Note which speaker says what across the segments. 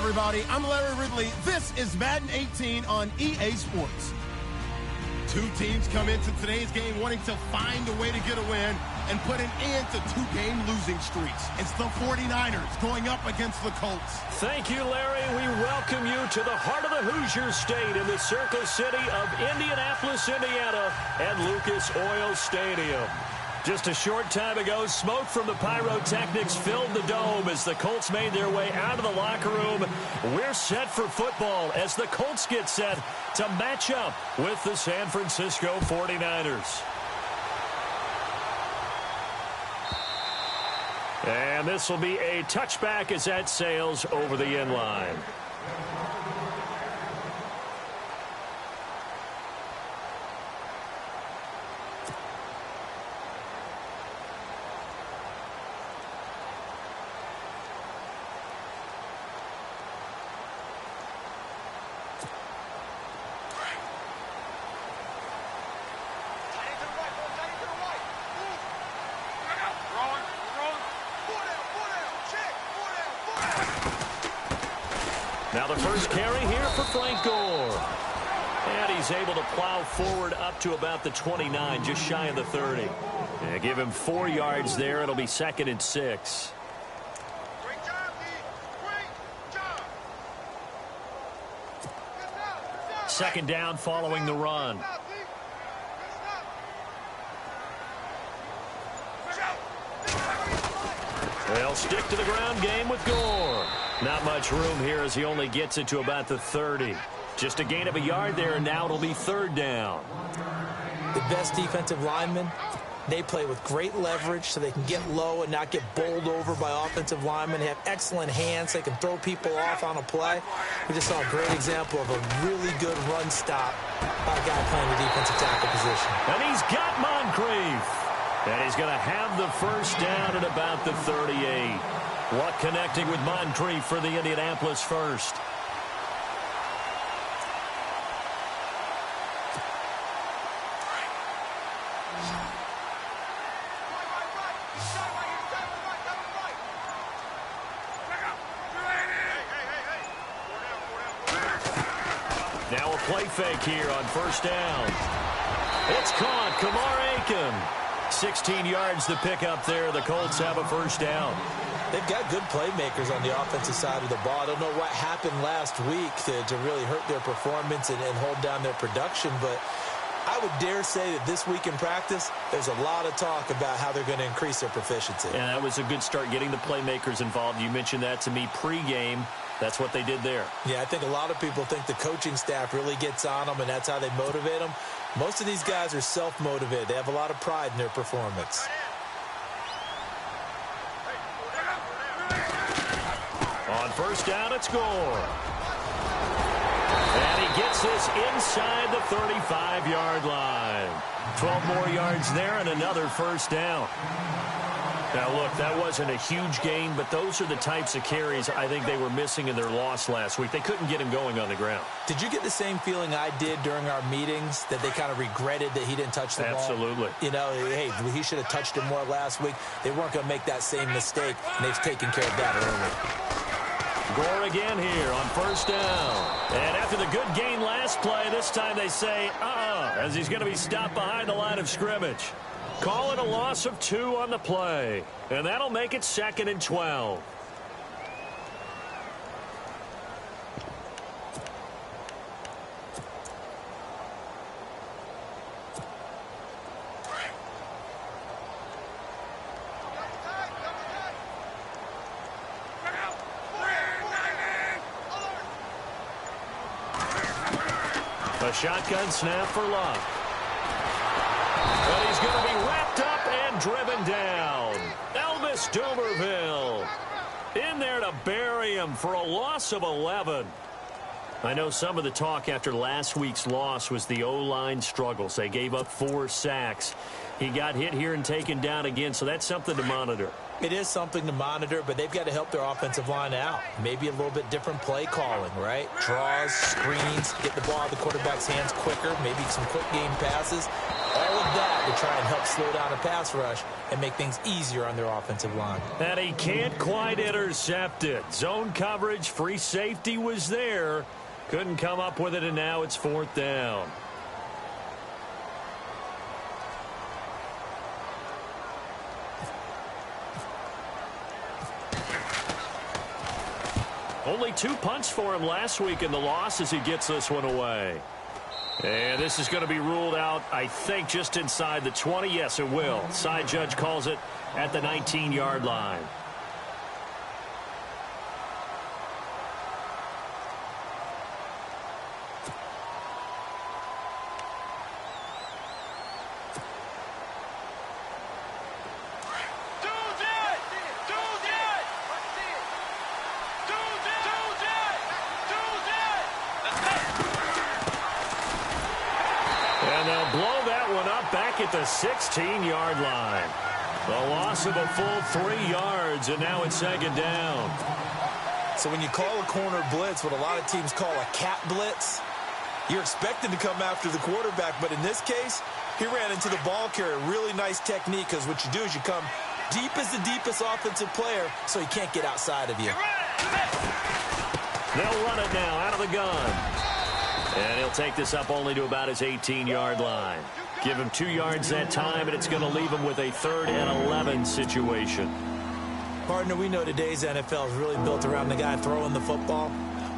Speaker 1: everybody. I'm Larry Ridley. This is Madden 18 on EA Sports. Two teams come into today's game wanting to find a way to get a win and put an end to two-game losing streaks. It's the 49ers going up against the Colts.
Speaker 2: Thank you, Larry. We welcome you to the heart of the Hoosier State in the Circle City of Indianapolis, Indiana, at Lucas Oil Stadium. Just a short time ago, smoke from the pyrotechnics filled the dome as the Colts made their way out of the locker room. We're set for football as the Colts get set to match up with the San Francisco 49ers. And this will be a touchback as that sails over the end line. Now the first carry here for Frank Gore. And he's able to plow forward up to about the 29, just shy of the 30. And give him 4 yards there. It'll be 2nd and 6.
Speaker 3: Great job, D. Great job. Good job.
Speaker 2: 2nd down following the run. They'll stick to the ground game with Gore. Not much room here as he only gets it to about the 30. Just a gain of a yard there, and now it'll be 3rd down.
Speaker 4: The best defensive linemen, they play with great leverage so they can get low and not get bowled over by offensive linemen. They have excellent hands. They can throw people off on a play. We just saw a great example of a really good run stop by a guy playing the defensive tackle position.
Speaker 2: And he's got Moncrief. And he's going to have the first down at about the 38. Luck connecting with Moncrief for the Indianapolis first. Now a play fake here on first down. It's caught. Kamar Aiken. 16 yards to pick up there. The Colts have a first down.
Speaker 4: They've got good playmakers on the offensive side of the ball. I don't know what happened last week to really hurt their performance and hold down their production, but I would dare say that this week in practice, there's a lot of talk about how they're going to increase their proficiency.
Speaker 2: Yeah, that was a good start getting the playmakers involved. You mentioned that to me pregame. That's what they did there.
Speaker 4: Yeah, I think a lot of people think the coaching staff really gets on them, and that's how they motivate them. Most of these guys are self-motivated. They have a lot of pride in their performance.
Speaker 2: On first down, it's Gore. And he gets this inside the 35-yard line. 12 more yards there and another first down. Now, look, that wasn't a huge gain, but those are the types of carries I think they were missing in their loss last week. They couldn't get him going on the ground.
Speaker 4: Did you get the same feeling I did during our meetings, that they kind of regretted that he didn't touch the ball?
Speaker 2: Absolutely.
Speaker 4: You know, hey, he should have touched it more last week. They weren't going to make that same mistake, and they've taken care of that early.
Speaker 2: Gore again here on first down. And after the good gain last play, this time they say, as he's going to be stopped behind the line of scrimmage. Call it a loss of 2 on the play. And that'll make it 2nd and 12. A shotgun snap for Luck. But he's going to be wrapped up and driven down. Elvis Dumerville in there to bury him for a loss of 11. I know some of the talk after last week's loss was the O-line struggles. They gave up 4 sacks. He got hit here and taken down again, so that's something to monitor.
Speaker 4: It is something to monitor, but they've got to help their offensive line out. Maybe a little bit different play calling, right? Draws, screens, get the ball out of the quarterback's hands quicker, maybe some quick game passes. All of that to try and help slow down the pass rush and make things easier on their offensive line.
Speaker 2: And he can't quite intercept it. Zone coverage, free safety was there. Couldn't come up with it, and now it's 4th down. Only 2 punts for him last week in the loss as he gets this one away. And this is going to be ruled out, I think, just inside the 20. Yes, it will. Side judge calls it at the 19-yard line. At the 16-yard line. The loss of a full 3 yards, and now it's 2nd down.
Speaker 4: So when you call a corner blitz, what a lot of teams call a cat blitz, you're expected to come after the quarterback, but in this case, he ran into the ball carrier. Really nice technique, because what you do is you come deep as the deepest offensive player, so he can't get outside of you.
Speaker 2: They'll run it now out of the gun. And he'll take this up only to about his 18-yard line. Give him 2 yards that time, and it's going to leave him with a 3rd and 11 situation.
Speaker 4: Partner, we know today's NFL is really built around the guy throwing the football.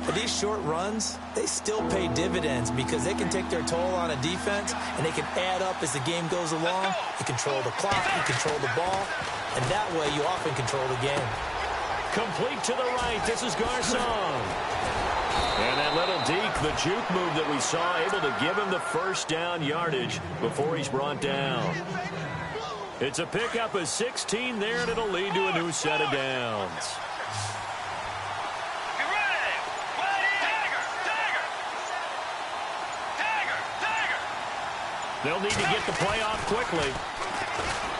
Speaker 4: But these short runs, they still pay dividends because they can take their toll on a defense, and they can add up as the game goes along. You control the clock, you control the ball, and that way you often control the game.
Speaker 2: Complete to the right. This is Garcon. And that little deke, the juke move that we saw, able to give him the 1st down yardage before he's brought down. It's a pickup of 16 there, and it'll lead to a new set of downs. They'll need to get the play off quickly.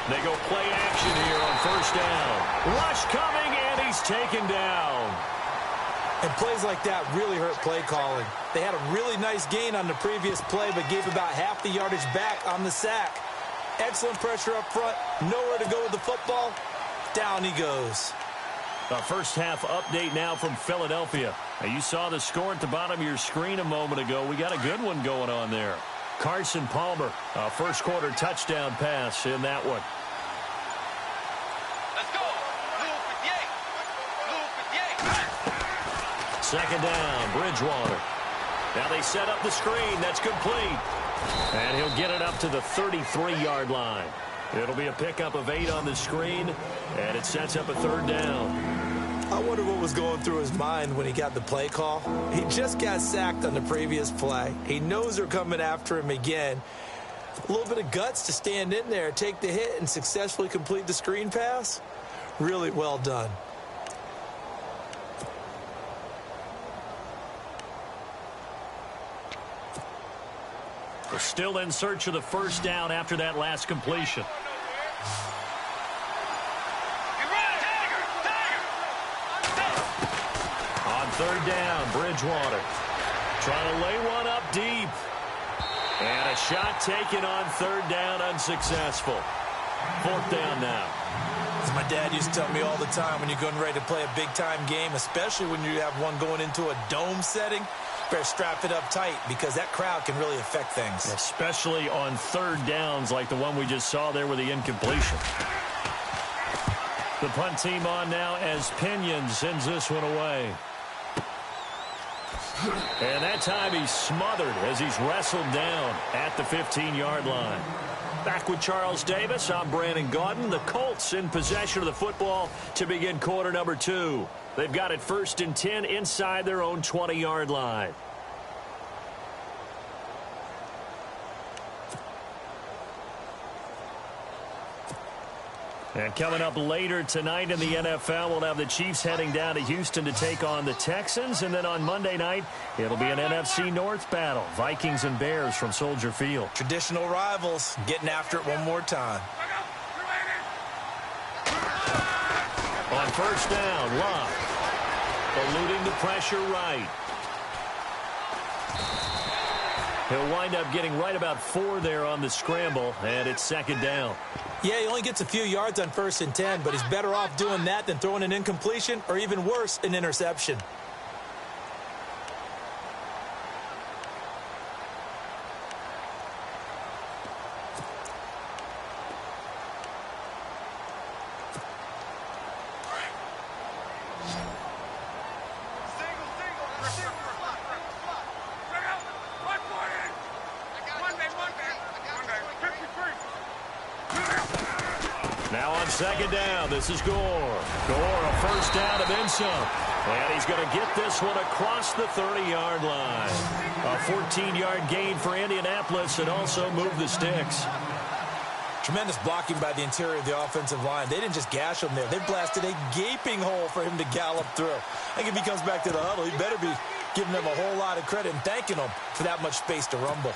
Speaker 2: They go play action here on 1st down. Rush coming, and he's taken down.
Speaker 4: And plays like that really hurt play calling. They had a really nice gain on the previous play, but gave about half the yardage back on the sack. Excellent pressure up front. Nowhere to go with the football. Down he goes.
Speaker 2: A first half update now from Philadelphia. Now you saw the score at the bottom of your screen a moment ago. We got a good one going on there. Carson Palmer, a first quarter touchdown pass in that one. Second down, Bridgewater. Now they set up the screen. That's complete. And he'll get it up to the 33-yard line. It'll be a pickup of 8 on the screen, and it sets up a 3rd down.
Speaker 4: I wonder what was going through his mind when he got the play call. He just got sacked on the previous play. He knows they're coming after him again. A little bit of guts to stand in there, take the hit, and successfully complete the screen pass. Really well done.
Speaker 2: We're still in search of the 1st down after that last completion. On 3rd down, Bridgewater trying to lay one up deep. And a shot taken on 3rd down, unsuccessful. 4th down now.
Speaker 4: As my dad used to tell me all the time, when you're going ready to play a big-time game, especially when you have one going into a dome setting, better strap it up tight because that crowd can really affect things.
Speaker 2: Especially on 3rd downs like the one we just saw there with the incompletion. The punt team on now as Pinion sends this one away. And that time he's smothered as he's wrestled down at the 15-yard line. Back with Charles Davis, I'm Brandon Gaudin. The Colts in possession of the football to begin quarter number 2. They've got it 1st and 10 inside their own 20-yard line. And coming up later tonight in the NFL, we'll have the Chiefs heading down to Houston to take on the Texans. And then on Monday night, it'll be an NFC North battle. Vikings and Bears from Soldier Field.
Speaker 4: Traditional rivals getting after it one more time.
Speaker 2: On 1st down, Love eluding the pressure right. He'll wind up getting right about 4 there on the scramble, and it's second down.
Speaker 4: Yeah, he only gets a few yards on 1st and 10, but he's better off doing that than throwing an incompletion or even worse, an interception.
Speaker 2: Now on second down, this is Gore. Gore, a first down and then some. And he's going to get this one across the 30-yard line. A 14-yard gain for Indianapolis and also move the sticks.
Speaker 4: Tremendous blocking by the interior of the offensive line. They didn't just gash him there. They blasted a gaping hole for him to gallop through. I think if he comes back to the huddle, he better be giving them a whole lot of credit and thanking them for that much space to rumble.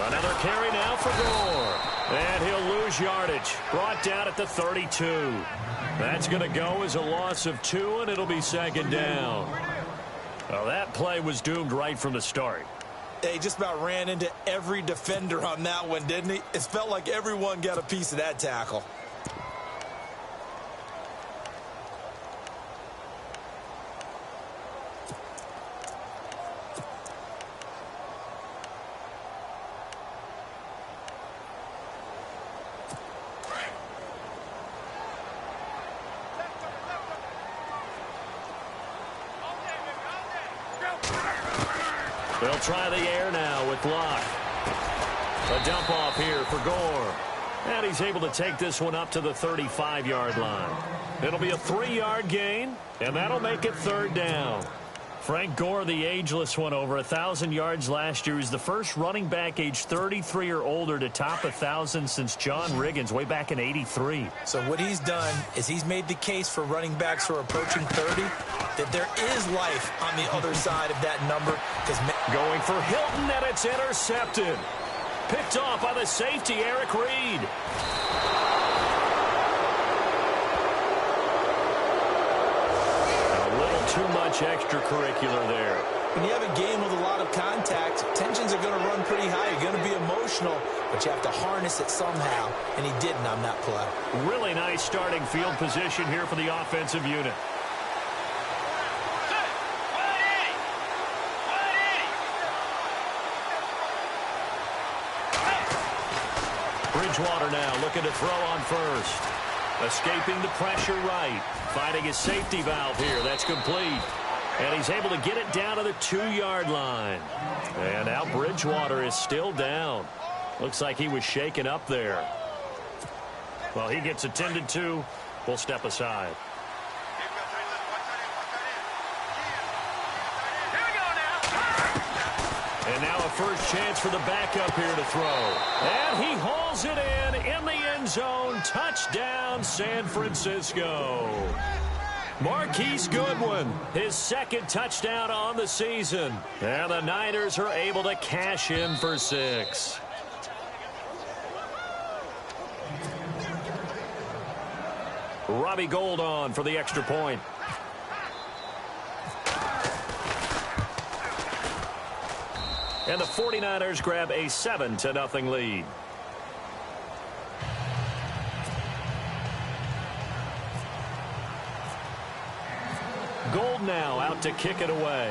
Speaker 2: Another carry now for Gore. And he'll lose yardage. Brought down at the 32. That's going to go as a loss of 2, and it'll be second down. Well, that play was doomed right from the start.
Speaker 4: He just about ran into every defender on that one, didn't he? It felt like everyone got a piece of that tackle.
Speaker 2: They'll try the air now with Locke. A dump off here for Gore. And he's able to take this one up to the 35-yard line. It'll be a 3-yard gain, and that'll make it third down. Frank Gore, the ageless one, over 1,000 yards last year. He's the first running back age 33 or older to top 1,000 since John Riggins way back in '83.
Speaker 4: So what he's done is he's made the case for running backs who are approaching 30 that there is life on the other side of that number.
Speaker 2: Going for Hilton, and it's intercepted. Picked off by the safety, Eric Reed. A little too much extracurricular there.
Speaker 4: When you have a game with a lot of contact, tensions are going to run pretty high. You're going to be emotional, but you have to harness it somehow, and he didn't on that play.
Speaker 2: Really nice starting field position here for the offensive unit. Bridgewater now looking to throw on first. Escaping the pressure right. Finding his safety valve here. That's complete. And he's able to get it down to the 2-yard line. And now Bridgewater is still down. Looks like he was shaken up there. Well, he gets attended to. We'll step aside. And now a first chance for the backup here to throw. And he hauls it in the end zone. Touchdown, San Francisco. Marquise Goodwin, his second touchdown on the season. And the Niners are able to cash in for 6. Robbie Gould on for the extra point. And the 49ers grab a 7-0 lead. Gould now out to kick it away.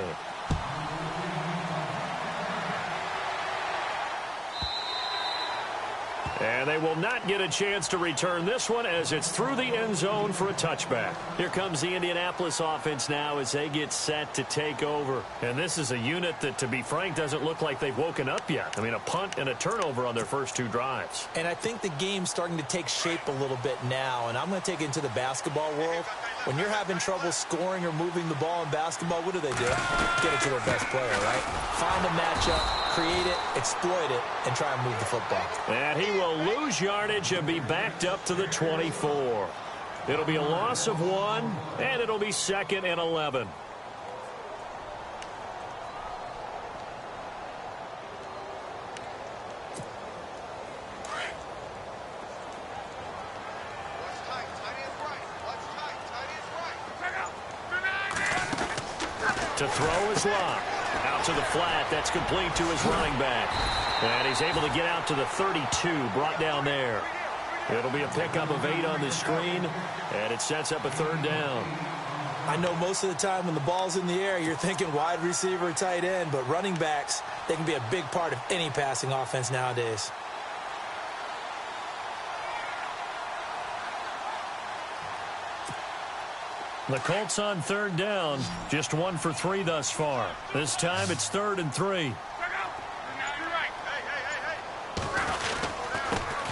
Speaker 2: And they will not get a chance to return this one as it's through the end zone for a touchback. Here comes the Indianapolis offense now as they get set to take over. And this is a unit that, to be frank, doesn't look like they've woken up yet. I mean, a punt and a turnover on their first 2 drives.
Speaker 4: And I think the game's starting to take shape a little bit now. And I'm going to take it into the basketball world. When you're having trouble scoring or moving the ball in basketball, what do? Get it to their best player, right? Find a matchup, create it, exploit it, and try and move the football.
Speaker 2: And he will lose yardage and be backed up to the 24. It'll be a loss of 1, and it'll be 2nd and 11. To throw is Locke. Out to the flat. That's complete to his running back. And he's able to get out to the 32, brought down there. It'll be a pickup of 8 on the screen, and it sets up a 3rd down.
Speaker 4: I know most of the time when the ball's in the air, you're thinking wide receiver, tight end, but running backs, they can be a big part of any passing offense nowadays.
Speaker 2: The Colts on 3rd down, just 1 for 3 thus far. This time it's 3rd and 3.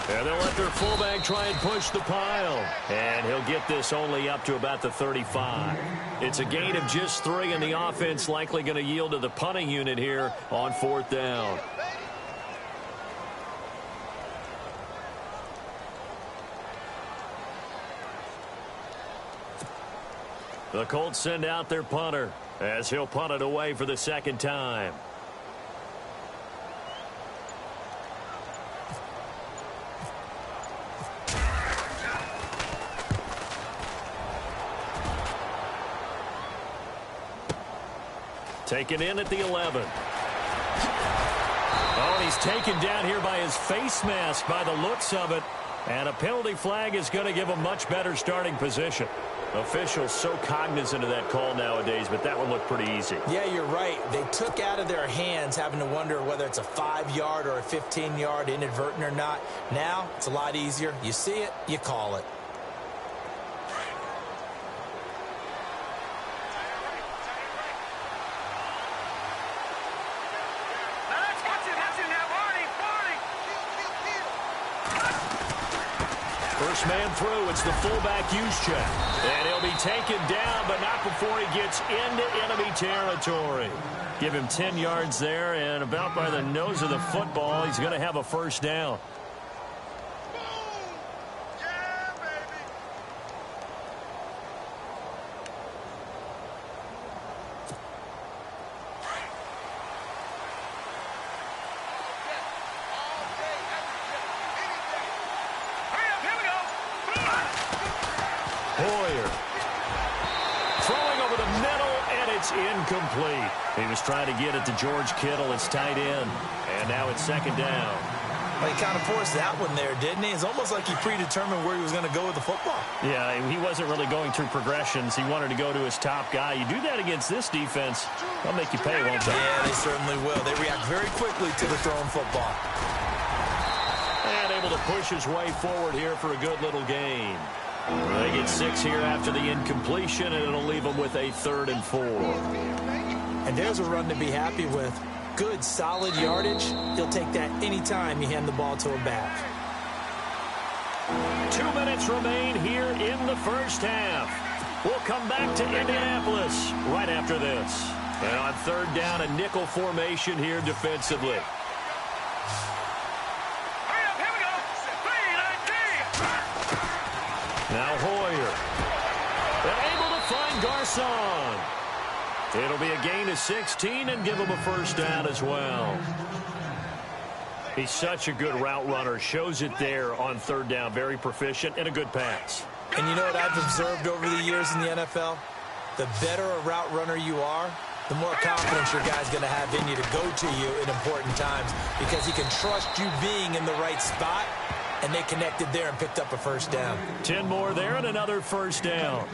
Speaker 2: And they'll let their fullback try and push the pile. And he'll get this only up to about the 35. It's a gain of just 3, and the offense likely going to yield to the punting unit here on 4th down. The Colts send out their punter as he'll punt it away for the 2nd time. Taken in at the 11. Oh, and he's taken down here by his face mask by the looks of it. And a penalty flag is going to give him much better starting position. Officials so cognizant of that call nowadays, but that one looked pretty easy.
Speaker 4: Yeah, you're right. They took out of their hands having to wonder whether it's a 5-yard or a 15-yard inadvertent or not. Now, it's a lot easier. You see it, you call it.
Speaker 2: First man through, it's the fullback use check. And he'll be taken down, but not before he gets into enemy territory. Give him 10 yards there, and about by the nose of the football, he's going to have a 1st down. Incomplete. He was trying to get it to George Kittle, his tight end. And now it's 2nd down.
Speaker 4: Well, he kind of forced that one there, didn't he? It's almost like he predetermined where he was going to go with the football.
Speaker 2: Yeah, he wasn't really going through progressions. He wanted to go to his top guy. You do that against this defense, they'll make you pay, won't they?
Speaker 4: Yeah, they certainly will. They react very quickly to the thrown football.
Speaker 2: And able to push his way forward here for a good little gain. They get 6 here after the incompletion, and it'll leave them with a 3rd and 4.
Speaker 4: And there's a run to be happy with. Good, solid yardage. He'll take that anytime you hand the ball to a back.
Speaker 2: 2 minutes remain here in the 1st half. We'll come back to Indianapolis right after this. And on 3rd down, a nickel formation here defensively. Now Hoyer. And able to find Garcon. It'll be a gain of 16 and give him a 1st down as well. He's such a good route runner. Shows it there on 3rd down. Very proficient and a good pass.
Speaker 4: And you know what I've observed over the years in the NFL? The better a route runner you are, the more confidence your guy's going to have in you to go to you in important times because he can trust you being in the right spot. And they connected there and picked up a 1st down.
Speaker 2: 10 more there and another 1st down.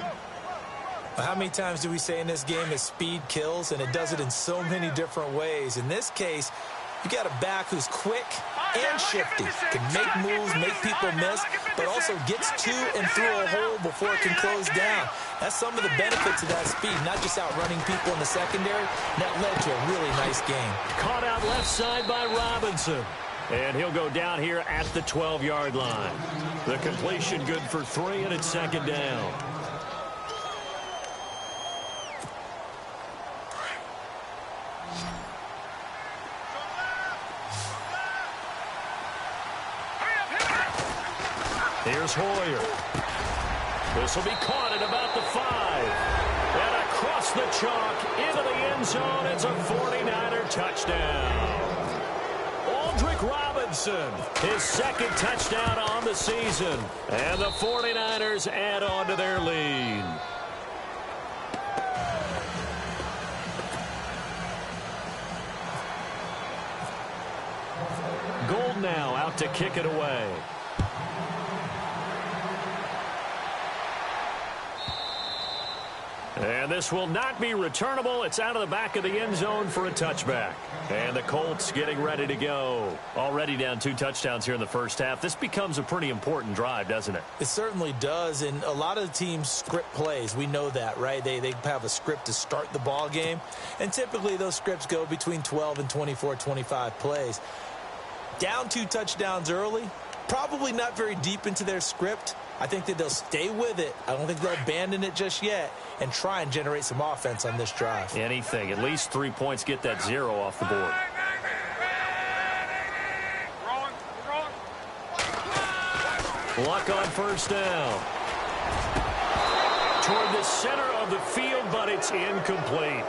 Speaker 4: How many times do we say in this game that speed kills, and it does it in so many different ways? In this case, you got a back who's quick and shifty, can make moves, make people miss, but also gets to and through a hole before it can close down. That's some of the benefits of that speed, not just outrunning people in the secondary. That led to a really nice game.
Speaker 2: Caught out left side by Robinson. And he'll go down here at the 12-yard line. The completion good for 3, and it's 2nd down. Here's Hoyer. This will be caught at about the 5. And across the chalk into the end zone. It's a 49er touchdown. Robinson, his 2nd touchdown on the season. And the 49ers add on to their lead. Graham now out to kick it away. And this will not be returnable. It's out of the back of the end zone for a touchback. And the Colts getting ready to go. Already down 2 touchdowns here in the first half. This becomes a pretty important drive, doesn't it?
Speaker 4: It certainly does, and a lot of the teams script plays. We know that, right? They have a script to start the ball game, and typically those scripts go between 12 and 24, 25 plays. Down 2 touchdowns early, probably not very deep into their script. I think that they'll stay with it. I don't think they'll abandon it just yet and try and generate some offense on this drive.
Speaker 2: Anything. At least 3 points, get that 0 off the board. Luck on first down. Toward the center of the field, but it's incomplete.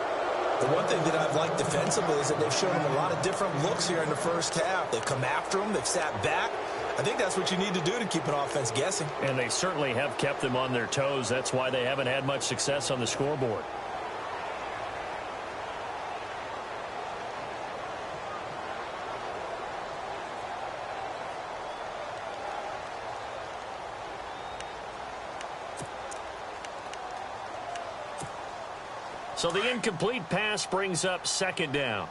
Speaker 4: The one thing that I've liked defensively is that they've shown them a lot of different looks here in the first half. They've come after them. They've sat back. I think that's what you need to do to keep an offense guessing.
Speaker 2: And they certainly have kept them on their toes. That's why they haven't had much success on the scoreboard. So the incomplete pass brings up second down.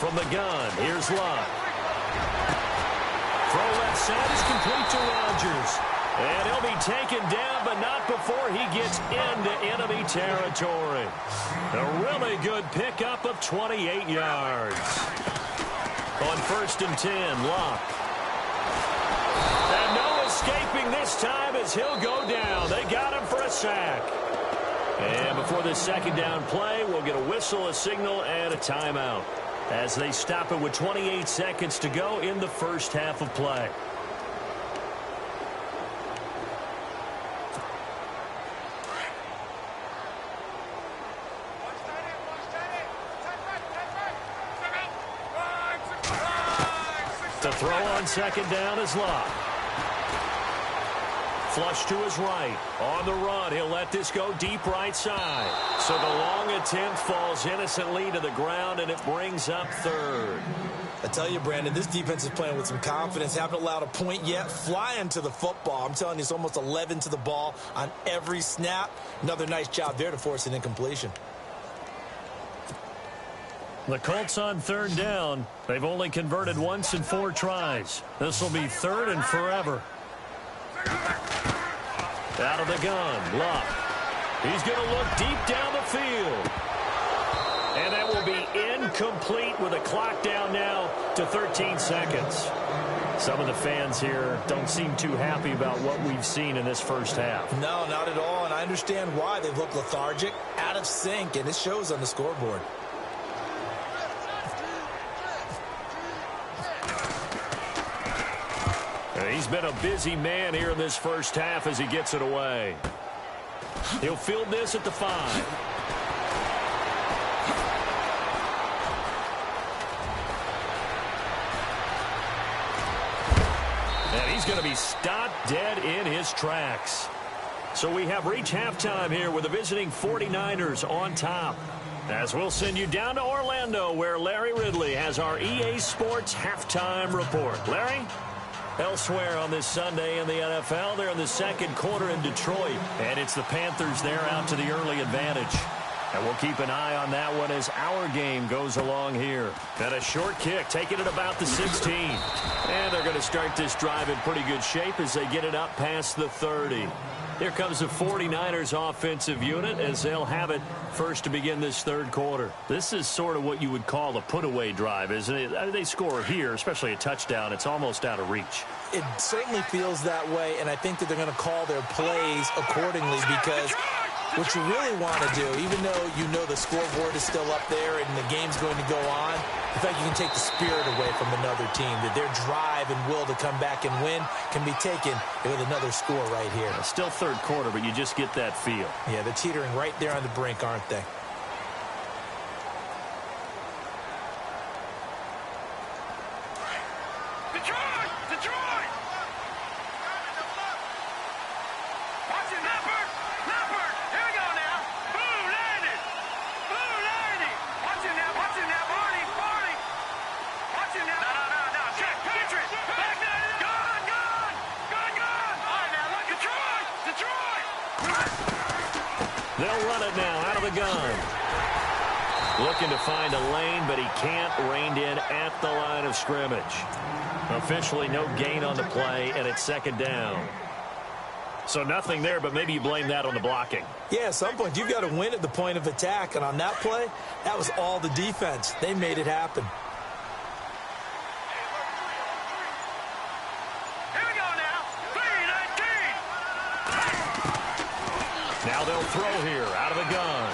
Speaker 2: From the gun, here's Luck. Throw left side is complete to Rodgers. And he'll be taken down, but not before he gets into enemy territory. A really good pickup of 28 yards. On 1st and 10, Luck. And no escaping this time as he'll go down. They got him for a sack. And before this second down play, we'll get a whistle, a signal, and a timeout, as they stop it with 28 seconds to go in the first half of play. The throw on second down is Luck. Flush to his right. On the run, he'll let this go deep right side. So the long attempt falls innocently to the ground, and it brings up third.
Speaker 4: I tell you, Brandon, this defense is playing with some confidence. Haven't allowed a point yet. Flying to the football. I'm telling you, it's almost 11 to the ball on every snap. Another nice job there to force an incompletion.
Speaker 2: The Colts on third down. They've only converted once in 4 tries. This will be third and forever. Out of the gun, Luck. He's going to look deep down the field. And that will be incomplete with a clock down now to 13 seconds. Some of the fans here don't seem too happy about what we've seen in this first half.
Speaker 4: No, not at all, and I understand why. They've looked lethargic, out of sync, and it shows on the scoreboard.
Speaker 2: He's been a busy man here in this first half as he gets it away. He'll field this at the 5. And he's going to be stopped dead in his tracks. So we have reached halftime here with the visiting 49ers on top. As we'll send you down to Orlando, where Larry Ridley has our EA Sports halftime report. Larry? Elsewhere on this Sunday in the NFL, they're in the second quarter in Detroit, and it's the Panthers there out to the early advantage. And we'll keep an eye on that one as our game goes along here. And a short kick, taking it about the 16. And they're going to start this drive in pretty good shape as they get it up past the 30. Here comes the 49ers offensive unit as they'll have it first to begin this third quarter. This is sort of what you would call a put-away drive, isn't it? They score here, especially a touchdown. It's almost out of reach.
Speaker 4: It certainly feels that way, and I think that they're going to call their plays accordingly, because what you really want to do, even though you know the scoreboard is still up there and the game's going to go on, in fact, you can take the spirit away from another team, that their drive and will to come back and win can be taken with another score right here.
Speaker 2: It's still third quarter, but you just get that feel.
Speaker 4: Yeah, they're teetering right there on the brink, aren't they?
Speaker 2: gun. Looking to find a lane, but he can't. Reined in at the line of scrimmage. Officially no gain on the play, and it's second down. So nothing there, but maybe you blame that on the blocking.
Speaker 4: Yeah, at some point you've got to win at the point of attack, and on that play, that was all the defense. They made it happen.
Speaker 3: Here we go now. 3-19.
Speaker 2: Now they'll throw here out of the gun.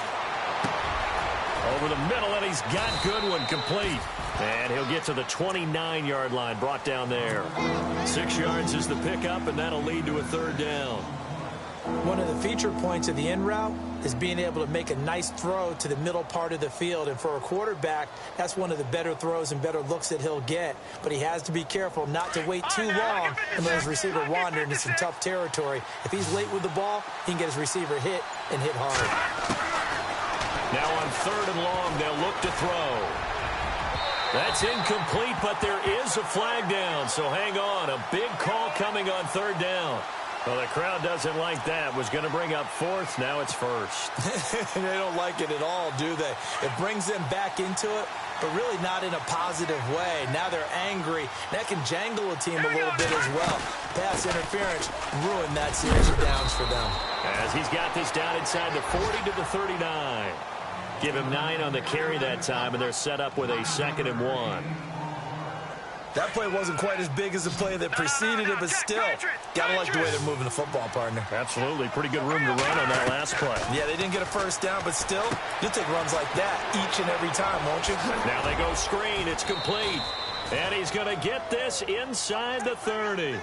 Speaker 2: Over the middle, and he's got Goodwin complete. And he'll get to the 29-yard line, brought down there. 6 yards is the pickup, and that'll lead to a third down.
Speaker 4: One of the feature points of the in route is being able to make a nice throw to the middle part of the field. And for a quarterback, that's one of the better throws and better looks that he'll get. But he has to be careful not to wait too long and let his receiver wander into some tough territory. If he's late with the ball, he can get his receiver hit and hit hard.
Speaker 2: Now on 3rd and long, they'll look to throw. That's incomplete, but there is a flag down, so hang on. A big call coming on 3rd down. Well, the crowd doesn't like that. Was going to bring up 4th. Now it's 1st.
Speaker 4: They don't like it at all, do they? It brings them back into it, but really not in a positive way. Now they're angry. That can jangle a team a little bit as well. Pass interference ruined that series of downs for them.
Speaker 2: As he's got this down inside the 40 to the 39. Give him 9 on the carry that time, and they're set up with a 2nd and 1.
Speaker 4: That play wasn't quite as big as the play that preceded it, but still, gotta like the way they're moving the football, partner.
Speaker 2: Absolutely. Pretty good room to run on that last play.
Speaker 4: Yeah, they didn't get a first down, but still, you'll take runs like that each and every time, won't you?
Speaker 2: Now they go screen. It's complete. And he's going to get this inside the 30.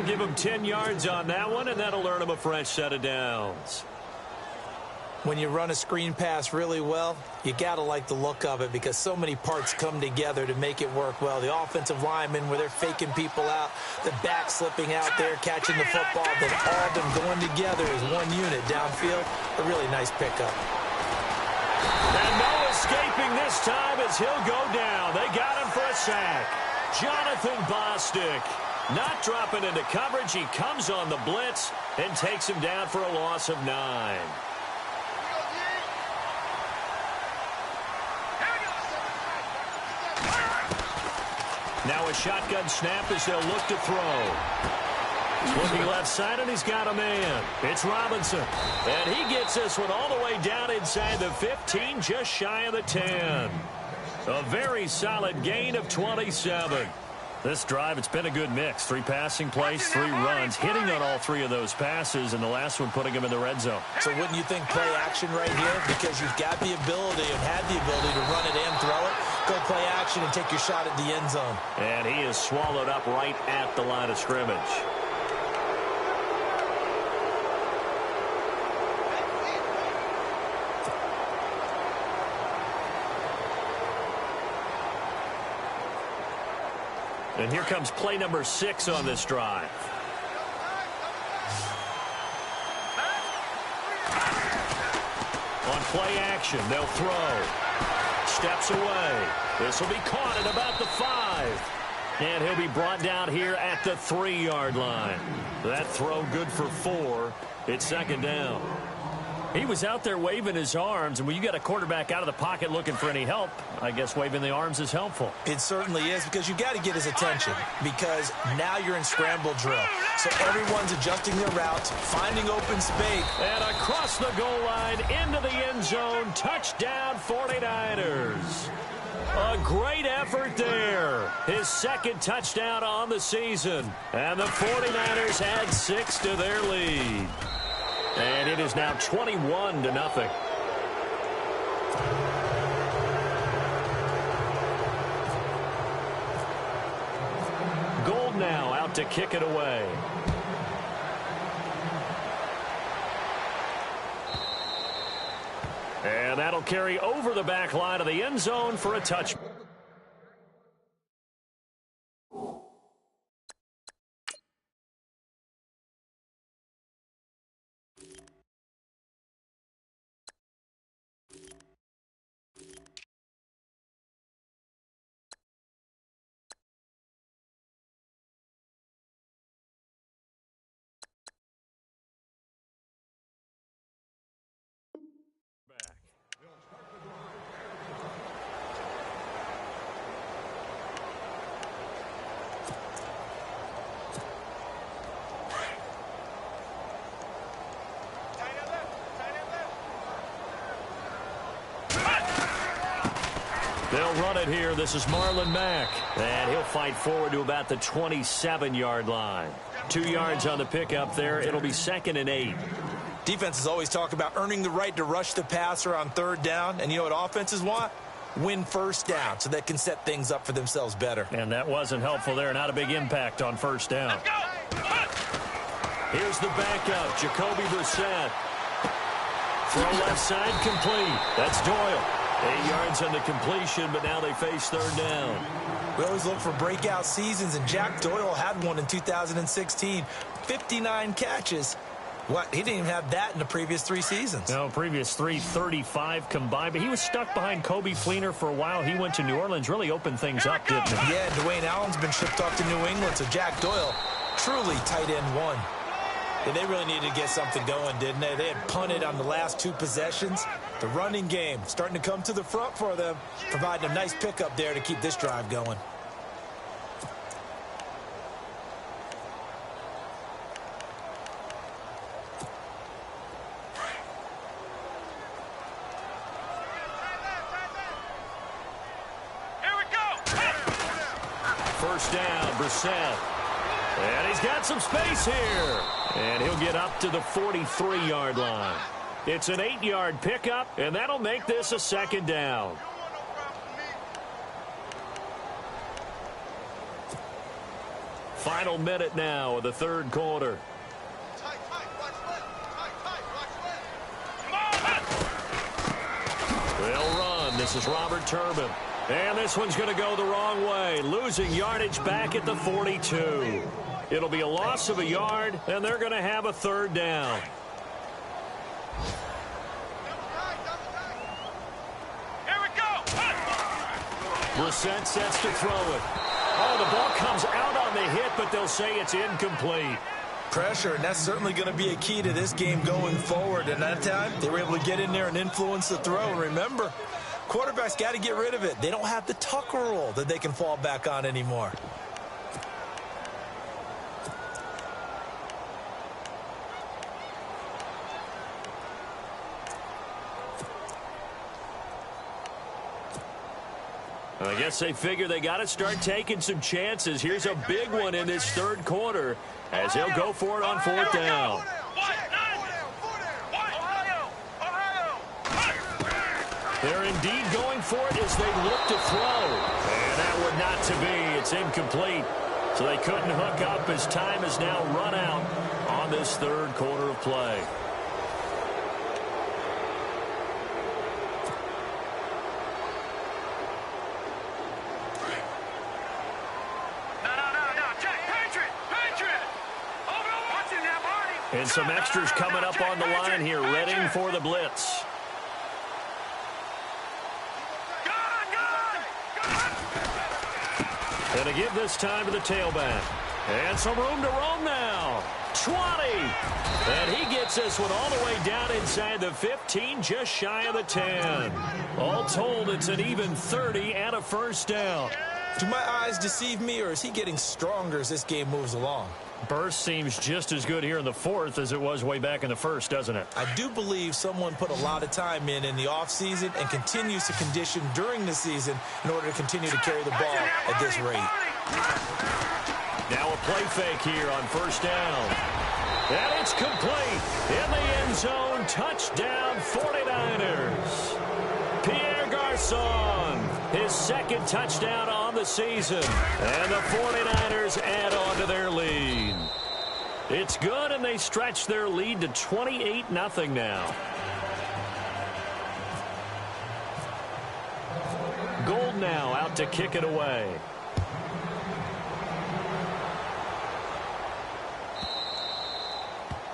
Speaker 2: Give him 10 yards on that one, and that'll earn him a fresh set of downs.
Speaker 4: When you run a screen pass really well, you got to like the look of it because so many parts come together to make it work well. The offensive linemen, where they're faking people out, the back slipping out there, catching the football, then all of them going together as one unit downfield. A really nice pickup.
Speaker 2: And no escaping this time as he'll go down. They got him for a sack. Jonathan Bostic not dropping into coverage. He comes on the blitz and takes him down for a loss of 9. Now a shotgun snap as they'll look to throw. Looking left side, and he's got a man. It's Robinson. And he gets this one all the way down inside the 15, just shy of the 10. A very solid gain of 27. This drive, it's been a good mix. 3 passing plays, 3 runs, hitting on all 3 of those passes, and the last one putting him in the red zone.
Speaker 4: So wouldn't you think play action right here? Because you've got the ability and had the ability to run it and throw it. Go play action and take your shot at the end zone.
Speaker 2: And he is swallowed up right at the line of scrimmage. And here comes play number 6 on this drive. On play action, they'll throw. Steps away. This will be caught at about the 5. And he'll be brought down here at the 3-yard line. That throw good for 4. It's second down. He was out there waving his arms, and when you got a quarterback out of the pocket looking for any help, I guess waving the arms is helpful.
Speaker 4: It certainly is, because you got to get his attention, because now you're in scramble drill. So everyone's adjusting their routes, finding open space.
Speaker 2: And across the goal line, into the end zone, touchdown 49ers. A great effort there. His second touchdown on the season. And the 49ers add 6 to their lead. And it is now 21-0. Gold now out to kick it away. And that'll carry over the back line of the end zone for a touchdown. They'll run it here. This is Marlon Mack. And he'll fight forward to about the 27-yard line. 2 yards on the pickup there. It'll be 2nd and 8.
Speaker 4: Defenses always talk about earning the right to rush the passer on 3rd down. And you know what offenses want? Win 1st down so they can set things up for themselves better.
Speaker 2: And that wasn't helpful there. Not a big impact on 1st down. Here's the backup, Jacoby Brissett. Throw left side, complete. That's Doyle. 8 yards on the completion, but now they face 3rd down.
Speaker 4: We always look for breakout seasons, and Jack Doyle had one in 2016. 59 catches. What? He didn't even have that in the previous 3 seasons.
Speaker 2: No, previous 3, 35 combined. But he was stuck behind Kobe Fleener for a while. He went to New Orleans, really opened things up, didn't he?
Speaker 4: Yeah, Dwayne Allen's been shipped off to New England, so Jack Doyle, truly tight end 1. And they really needed to get something going, didn't they? They had punted on the last 2 possessions. The running game starting to come to the front for them, providing a nice pickup there to keep this drive going.
Speaker 3: Here we go.
Speaker 2: 1st down, Brissett. And he's got some space here. And he'll get up to the 43-yard line. It's an 8-yard pickup, and that'll make this a 2nd down. Final minute now of the 3rd quarter. They'll run. This is Robert Turbin. And this one's going to go the wrong way. Losing yardage back at the 42. It'll be a loss of a yard, and they're going to have a 3rd down.
Speaker 3: Here we go.
Speaker 2: Brissett sets to throw it. Oh, the ball comes out on the hit, but they'll say it's incomplete.
Speaker 4: Pressure, and that's certainly going to be a key to this game going forward. And that time, they were able to get in there and influence the throw. And remember, quarterbacks got to get rid of it. They don't have the Tucker rule that they can fall back on anymore.
Speaker 2: I guess they figure they got to start taking some chances. Here's a big one in this 3rd quarter as they'll go for it on 4th down. They're indeed going for it as they look to throw. And that would not to be. It's incomplete. So they couldn't hook up as time has now run out on this 3rd quarter of play. And some extras coming up on the line here, ready for the blitz. And to give this time to the tailback. And some room to roam now. 20. And he gets this one all the way down inside the 15, just shy of the 10. All told, it's an even 30 and a 1st down.
Speaker 4: Do my eyes deceive me, or is he getting stronger as this game moves along?
Speaker 2: Burst seems just as good here in the 4th as it was way back in the 1st, doesn't it?
Speaker 4: I do believe someone put a lot of time in the offseason and continues to condition during the season in order to continue to carry the ball at this rate.
Speaker 2: Now a play fake here on 1st down. And it's complete. In the end zone, touchdown 49ers. Pierre Garçon, his 2nd touchdown on the season. And the 49ers add on to their lead. It's good, and they stretch their lead to 28-0 now. Gold now out to kick it away.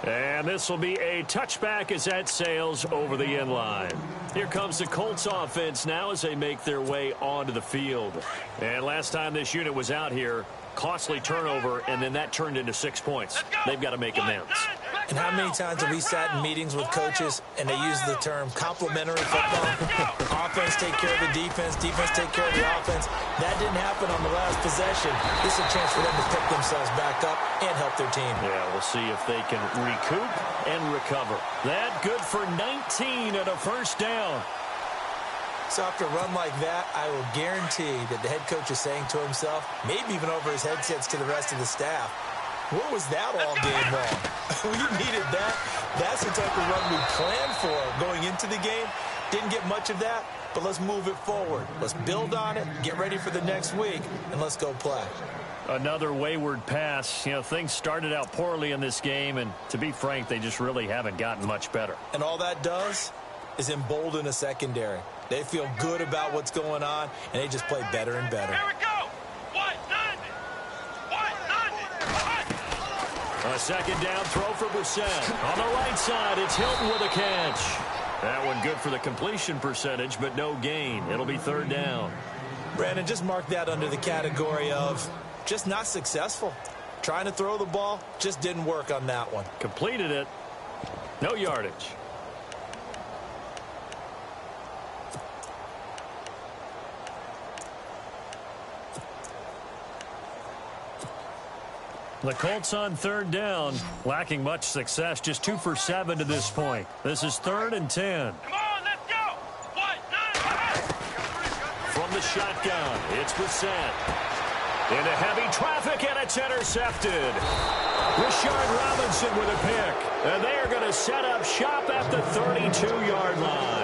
Speaker 2: And this will be a touchback as that sails over the end line. Here comes the Colts offense now as they make their way onto the field. And last time this unit was out here, costly turnover, and then that turned into 6 points. They've got to make amends.
Speaker 4: And how many times have we sat in meetings with coaches and they use the term complementary football? Offense take care of the defense, defense take care of the offense. That didn't happen on the last possession. This is a chance for them to pick themselves back up and help their team.
Speaker 2: Yeah, we'll see if they can recoup and recover. That good for 19 at a 1st down.
Speaker 4: So after a run like that, I will guarantee that the head coach is saying to himself, maybe even over his headsets to the rest of the staff, where was that all game long? We needed that. That's the type of run we planned for going into the game. Didn't get much of that, but let's move it forward. Let's build on it, get ready for the next week, and let's go play.
Speaker 2: Another wayward pass. You know, things started out poorly in this game, and to be frank, they just really haven't gotten much better.
Speaker 4: And all that does is embolden a secondary. They feel good about what's going on, and they just play better and better.
Speaker 3: Here we go.
Speaker 2: A second down throw for Brissett. On the right side, it's Hilton with a catch. That one good for the completion percentage, but no gain. It'll be third down.
Speaker 4: Brandon, just mark that under the category of just not successful. Trying to throw the ball, just didn't work on that one.
Speaker 2: Completed it. No yardage. The Colts on third down, lacking much success, just 2 for 7 to this point. This is 3rd and 10.
Speaker 3: Come on, let's go. 1-9.
Speaker 2: From the shotgun, it's Brissett. Into heavy traffic, and it's intercepted. Rashard Robinson with a pick. And they are going to set up shop at the 32-yard line.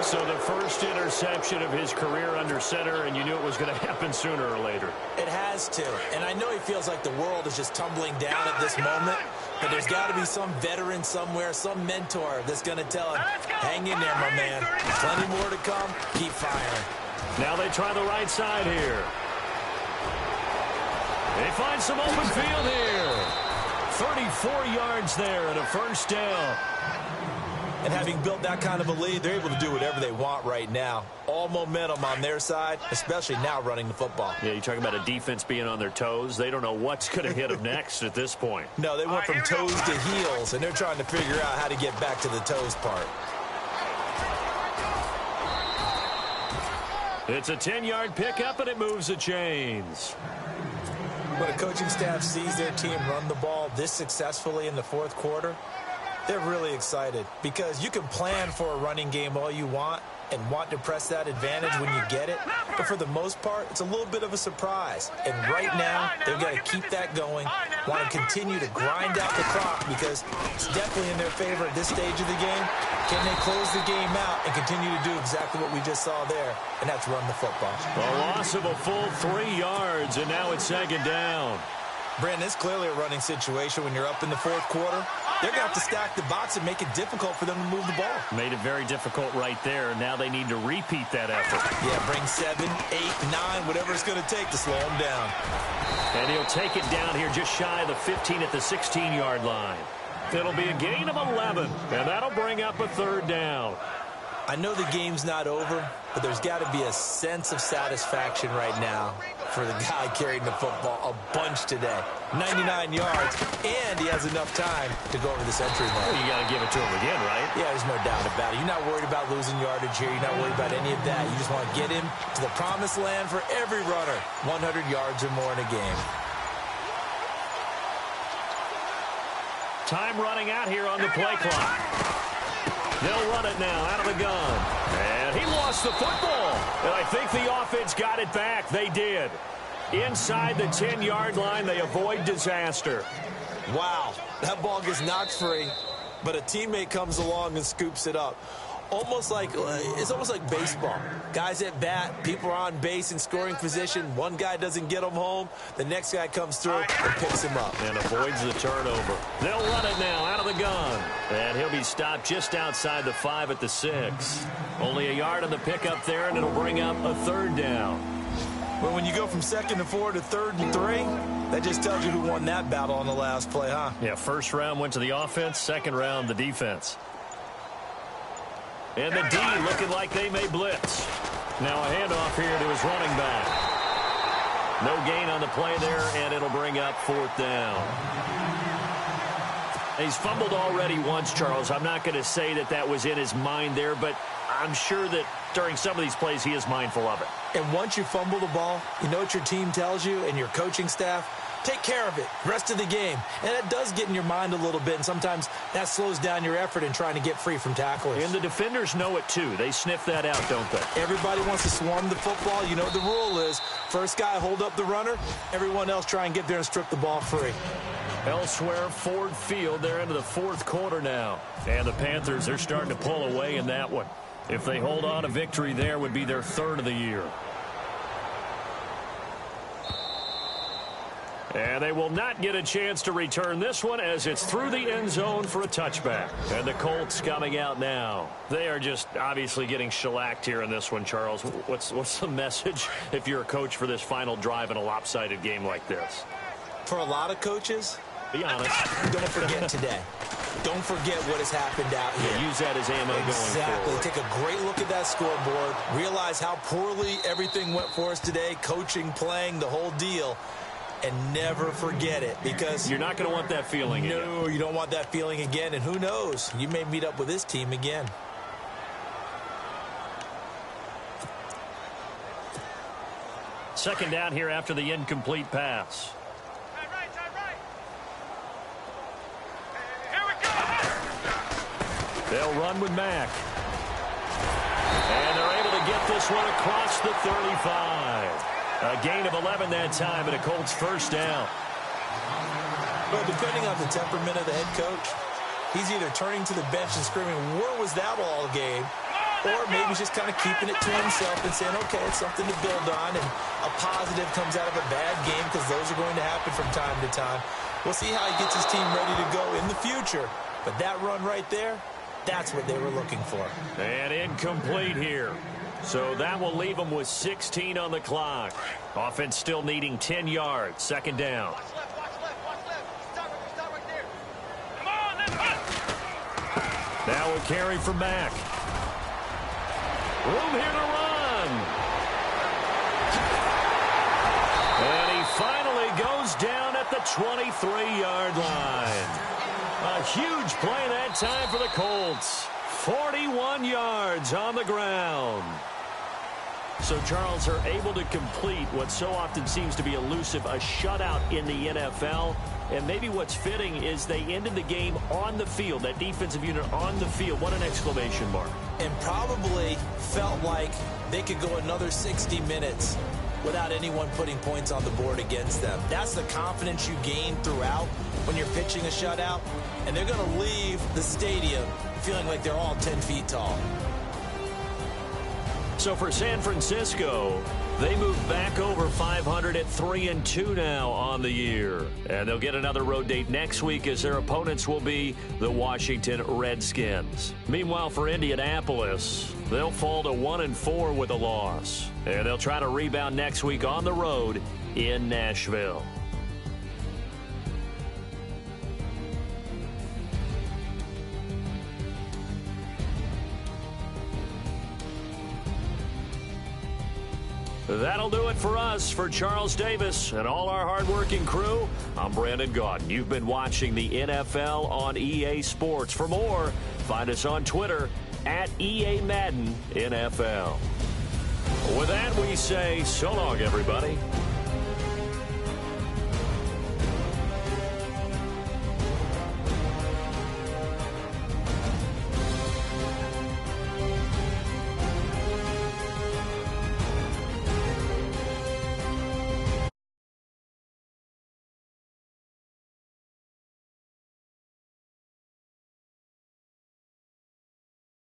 Speaker 2: So the first interception of his career under center, and you knew it was going to happen sooner or later.
Speaker 4: It has to. And I know he feels like the world is just tumbling down at this moment, but there's got to be some veteran somewhere, some mentor that's going to tell him, hang in there, my man. Plenty more to come. Keep firing.
Speaker 2: Now they try the right side here. They find some open field here. 34 yards there and a first down.
Speaker 4: And having built that kind of a lead, they're able to do whatever they want right now. All momentum on their side, especially now running the football.
Speaker 2: Yeah, you talk about a defense being on their toes. They don't know what's going to hit them next at this point.
Speaker 4: No, they went from toes to heels, and they're trying to figure out how to get back to the toes part.
Speaker 2: It's a 10-yard pickup, and it moves the chains.
Speaker 4: When a coaching staff sees their team run the ball this successfully in the fourth quarter, they're really excited because you can plan for a running game all you want and want to press that advantage when you get it. But for the most part, it's a little bit of a surprise. And right now, they've got to keep that going, want to continue to grind out the clock because it's definitely in their favor at this stage of the game. Can they close the game out and continue to do exactly what we just saw there, and that's run the football.
Speaker 2: A loss of a full 3 yards, and now it's second down.
Speaker 4: Brandon, it's clearly a running situation when you're up in the fourth quarter. They're going to have to stack the box and make it difficult for them to move the ball.
Speaker 2: Made it very difficult right there. Now they need to repeat that effort.
Speaker 4: Yeah, bring 7, 8, 9, whatever it's going to take to slow them down.
Speaker 2: And he'll take it down here just shy of the 15 at the 16-yard line. It'll be a gain of 11, and that'll bring up a third down.
Speaker 4: I know the game's not over, but there's got to be a sense of satisfaction right now for the guy carrying the football a bunch today. 99 yards, and he has enough time to go over the century mark.
Speaker 2: Well, you got to give it to him again, right?
Speaker 4: Yeah, there's no doubt about it. You're not worried about losing yardage here. You're not worried about any of that. You just want to get him to the promised land for every runner. 100 yards or more in a game.
Speaker 2: Time running out here on the play clock. They'll run it now out of the gun. And he lost the football. And I think the offense got it back. They did. Inside the 10-yard line, they avoid disaster.
Speaker 4: Wow, that ball gets knocked free, but a teammate comes along and scoops it up. It's almost like baseball. Guys at bat, people are on base in scoring position. One guy doesn't get him home. The next guy comes through and picks him up.
Speaker 2: And avoids the turnover. They'll run it now out of the gun. And he'll be stopped just outside the 5 at the 6. Only a yard on the pickup there, and it'll bring up a third down.
Speaker 4: But when you go from 2nd and 4 to 3rd and 3, that just tells you who won that battle on the last play, huh?
Speaker 2: Yeah, first round went to the offense, second round the defense. And the D looking like they may blitz. Now a handoff here to his running back. No gain on the play there, and it'll bring up 4th down. He's fumbled already once, Charles. I'm not going to say that was in his mind there, but I'm sure that during some of these plays he is mindful of it.
Speaker 4: And once you fumble the ball, you know what your team tells you and your coaching staff? take care of it rest of the game. And that does get in your mind a little bit, and sometimes that slows down your effort in trying to get free from tacklers.
Speaker 2: And the defenders know it, too. They sniff that out, don't they?
Speaker 4: Everybody wants to swarm the football. You know what the rule is. First guy, hold up the runner. Everyone else try and get there and strip the ball free.
Speaker 2: Elsewhere, Ford Field, they're into the fourth quarter now. And the Panthers, they're starting to pull away in that one. If they hold on, a victory there would be their third of the year. And they will not get a chance to return this one as it's through the end zone for a touchback. And the Colts coming out now. They are just obviously getting shellacked here in this one, Charles. What's the message if you're a coach for this final drive in a lopsided game like this?
Speaker 4: For a lot of coaches,
Speaker 2: be honest.
Speaker 4: Don't forget today. Don't forget what has happened out here.
Speaker 2: Yeah, use that as ammo going forward.
Speaker 4: Take a great look at that scoreboard. Realize how poorly everything went for us today. Coaching, playing, the whole deal. And never forget it, because
Speaker 2: you're not going to want that feeling again.
Speaker 4: No, you don't want that feeling again. And who knows? You may meet up with this team again.
Speaker 2: Second down here after the incomplete pass.
Speaker 3: Time right. Here we go.
Speaker 2: They'll run with Mack. And they're able to get this one across the 35. A gain of 11 that time, and a Colts first down.
Speaker 4: Well, depending on the temperament of the head coach, he's either turning to the bench and screaming, where was that all game? Or maybe he's just kind of keeping it to himself and saying, okay, it's something to build on, and a positive comes out of a bad game, because those are going to happen from time to time. We'll see how he gets his team ready to go in the future. But that run right there, that's what they were looking for.
Speaker 2: And incomplete here. So that will leave them with 16 on the clock. Offense still needing 10 yards. Second down.
Speaker 3: Watch left. Stop right there. Come on, let's run.
Speaker 2: Now a carry from Mack. Room here to run. And he finally goes down at the 23-yard line. A huge play that time for the Colts. 41 yards on the ground. So Charles are able to complete what so often seems to be elusive, a shutout in the NFL. And maybe what's fitting is they ended the game on the field, that defensive unit on the field. What an exclamation mark.
Speaker 4: And probably felt like they could go another 60 minutes without anyone putting points on the board against them. That's the confidence you gain throughout when you're pitching a shutout. And they're going to leave the stadium feeling like they're all 10 feet tall.
Speaker 2: So for San Francisco, they move back over 500 at 3-2 now on the year. And they'll get another road date next week as their opponents will be the Washington Redskins. Meanwhile, for Indianapolis, they'll fall to 1-4 with a loss. And they'll try to rebound next week on the road in Nashville. That'll do it for us. For Charles Davis and all our hardworking crew, I'm Brandon Gaudin. You've been watching the NFL on EA Sports. For more, find us on Twitter at EA Madden NFL. With that, we say so long, everybody.